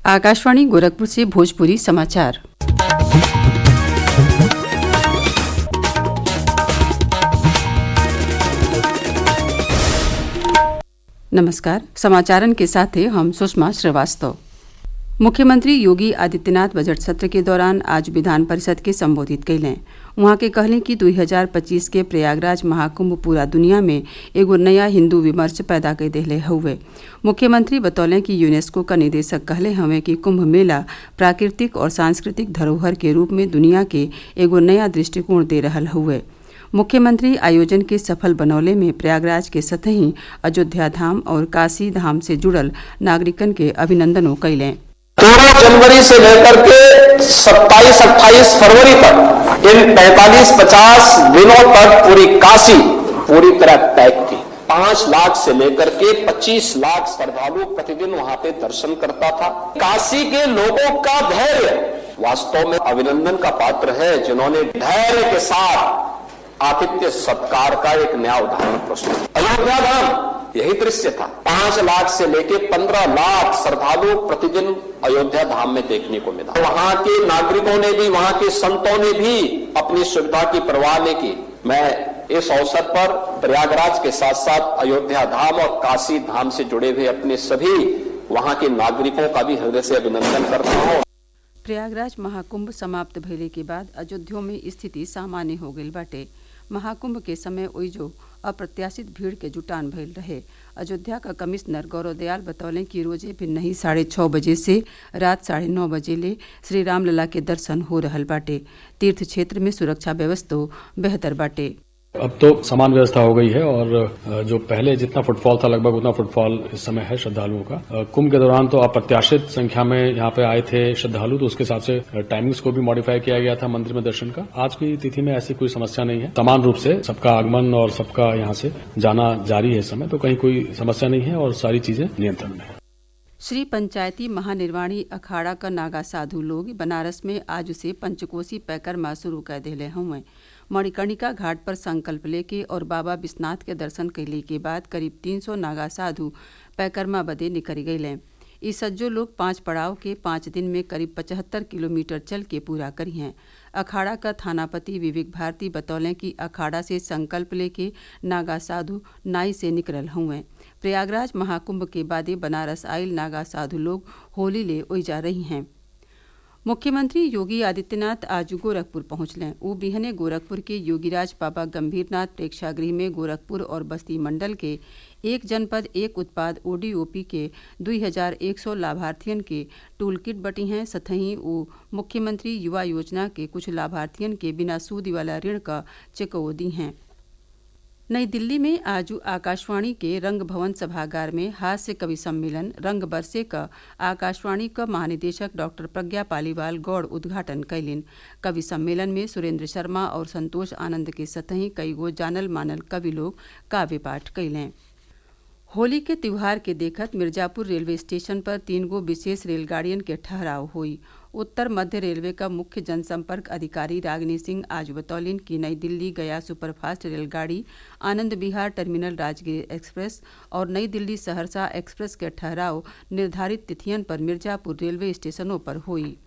आकाशवाणी गोरखपुर से भोजपुरी समाचार। नमस्कार, समाचारन के साथ हैं हम सुषमा श्रीवास्तव। मुख्यमंत्री योगी आदित्यनाथ बजट सत्र के दौरान आज विधान परिषद के संबोधित कैलें। वहां के कहलें कि 2025 के प्रयागराज महाकुंभ पूरा दुनिया में एगो नया हिंदू विमर्श पैदा कर देले हुए। मुख्यमंत्री बतौलें कि यूनेस्को का निदेशक कहले हमें कि कुंभ मेला प्राकृतिक और सांस्कृतिक धरोहर के रूप में दुनिया के एगो नया दृष्टिकोण दे रहल हुए। मुख्यमंत्री आयोजन के सफल बनौले में प्रयागराज के सतही अयोध्या धाम और काशी धाम से जुड़ल नागरिकन के अभिनंदनों कैलें। 13 जनवरी से लेकर के 27-28 फरवरी तक इन 45-50 दिनों तक पूरी काशी पूरी तरह पैक थी। 5 लाख से लेकर के 25 लाख श्रद्धालु प्रतिदिन वहां पे दर्शन करता था। काशी के लोगों का धैर्य वास्तव में अभिनंदन का पात्र है, जिन्होंने धैर्य के साथ आतिथ्य सत्कार का एक नया उदाहरण प्रस्तुत। अयोध्या धाम यही दृश्य था। 5 लाख से लेके 15 लाख श्रद्धालु प्रतिदिन अयोध्या धाम में देखने को मिला। वहां के नागरिकों ने भी, वहां के संतों ने भी अपनी सुविधा की परवाह नहीं की। मैं इस अवसर पर प्रयागराज के साथ साथ अयोध्या धाम और काशी धाम से जुड़े हुए अपने सभी वहां के नागरिकों का भी हृदय से अभिनंदन करता हूं। प्रयागराज महाकुंभ समाप्त भइले के बाद अयोध्या में स्थिति सामान्य हो गई बाटे। महाकुंभ के समय ओइजो अप्रत्याशित भीड़ के जुटान भइल रहे। अयोध्या का कमिश्नर गौरव दयाल बतौलें कि रोजे भी नहीं 6:30 बजे से रात 9:30 बजे ले श्री रामलला के दर्शन हो रहल बाटे। तीर्थ क्षेत्र में सुरक्षा व्यवस्था बेहतर बाटे। अब तो समान व्यवस्था हो गई है और जो पहले जितना फुटफॉल था लगभग उतना फुटफॉल इस समय है श्रद्धालुओं का। कुंभ के दौरान तो अप्रत्याशित संख्या में यहाँ पे आए थे श्रद्धालु, तो उसके हिसाब से टाइमिंग्स को भी मॉडिफाई किया गया था मंदिर में दर्शन का। आज की तिथि में ऐसी कोई समस्या नहीं है। समान रूप से सबका आगमन और सबका यहाँ से जाना जारी है इस समय, तो कहीं कोई समस्या नहीं है और सारी चीजें नियंत्रण में है। श्री पंचायती महानिर्वाणी अखाड़ा का नागा साधु लोग बनारस में आज से पंचकोसी पैकरमा शुरू कर दिले हुए। मणिकर्णिका घाट पर संकल्प लेके और बाबा विश्वनाथ के दर्शन कैले के बाद करीब 300 नागा साधु पैकरमा बदे निकल गए। इस सज्जो लोग 5 पड़ाव के 5 दिन में करीब 75 किलोमीटर चल के पूरा करी हैं। अखाड़ा का थानापति विवेक भारती बतौलें कि अखाड़ा से संकल्प लेके नागा साधु नाई से निकलल हुए। प्रयागराज महाकुंभ के बादे बनारस आयल नागा साधु लोग होली ले ओइजा रही हैं। मुख्यमंत्री योगी आदित्यनाथ आज गोरखपुर पहुंचलें। ऊ बिहने गोरखपुर के योगीराज बाबा गंभीरनाथ प्रेक्षागृह में गोरखपुर और बस्ती मंडल के एक जनपद एक उत्पाद ODOP के 2100 लाभार्थियन के टूल किट बटी हैं। सतही वो मुख्यमंत्री युवा योजना के कुछ लाभार्थियन के बिना सूद वाला ऋण का चेको दी हैं। नई दिल्ली में आज आकाशवाणी के रंग भवन सभागार में हास्य कवि सम्मेलन रंग बरसे का आकाशवाणी का महानिदेशक डॉक्टर प्रज्ञा पालीवाल गौड़ उद्घाटन कैलिन। कवि सम्मेलन में सुरेंद्र शर्मा और संतोष आनंद के सतही कई गो जानल मानल कवि लोग काव्य पाठ कैलें। होली के त्योहार के देखत मिर्जापुर रेलवे स्टेशन पर 3 गो विशेष रेलगाड़ियन के ठहराव हुई। उत्तर मध्य रेलवे का मुख्य जनसंपर्क अधिकारी रागिनी सिंह आज बतौलिन कि नई दिल्ली गया सुपरफास्ट रेलगाड़ी, आनंद विहार टर्मिनल राजगीर एक्सप्रेस और नई दिल्ली सहरसा एक्सप्रेस के ठहराव निर्धारित तिथियन पर मिर्जापुर रेलवे स्टेशनों पर हुई।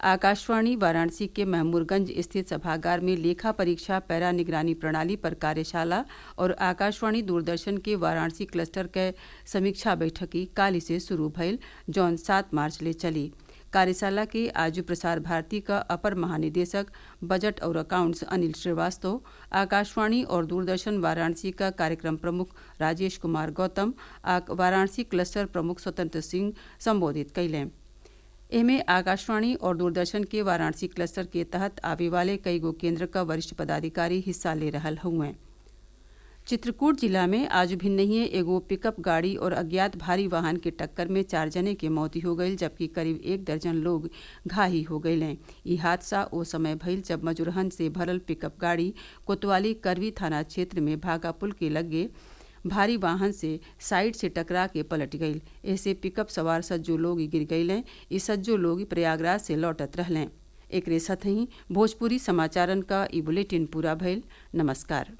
आकाशवाणी वाराणसी के महमूरगंज स्थित सभागार में लेखा परीक्षा पैरा निगरानी प्रणाली पर कार्यशाला और आकाशवाणी दूरदर्शन के वाराणसी क्लस्टर के समीक्षा बैठकी काली से शुरू भइल, जौन 7 मार्च ले चली। कार्यशाला के आज प्रसार भारती का अपर महानिदेशक बजट और अकाउंट्स अनिल श्रीवास्तव, आकाशवाणी और दूरदर्शन वाराणसी का कार्यक्रम प्रमुख राजेश कुमार गौतम, वाराणसी क्लस्टर प्रमुख स्वतंत्र सिंह संबोधित कैलें। एमे आकाशवाणी और दूरदर्शन के वाराणसी क्लस्टर के तहत आवे वाले कई गो केंद्र का वरिष्ठ पदाधिकारी हिस्सा ले रहल हुए। चित्रकूट जिला में आज भिन्नहिए एगो पिकअप गाड़ी और अज्ञात भारी वाहन के टक्कर में 4 जने के मौत हो गई, जबकि करीब 1 दर्जन लोग घायल हो गए। ये हादसा ओ समय भइल जब मजूरहन से भरल पिकअप गाड़ी कोतवाली करवी थाना क्षेत्र में भागा पुल के लगे भारी वाहन से साइड से टकरा के पलट गई। ऐसे पिकअप सवार सज्जो लोग गिर गए। ये सज्जो लोग प्रयागराज से लौटत रहलें। एकरे साथही भोजपुरी समाचारन का ई बुलेटिन पूरा भइल। नमस्कार।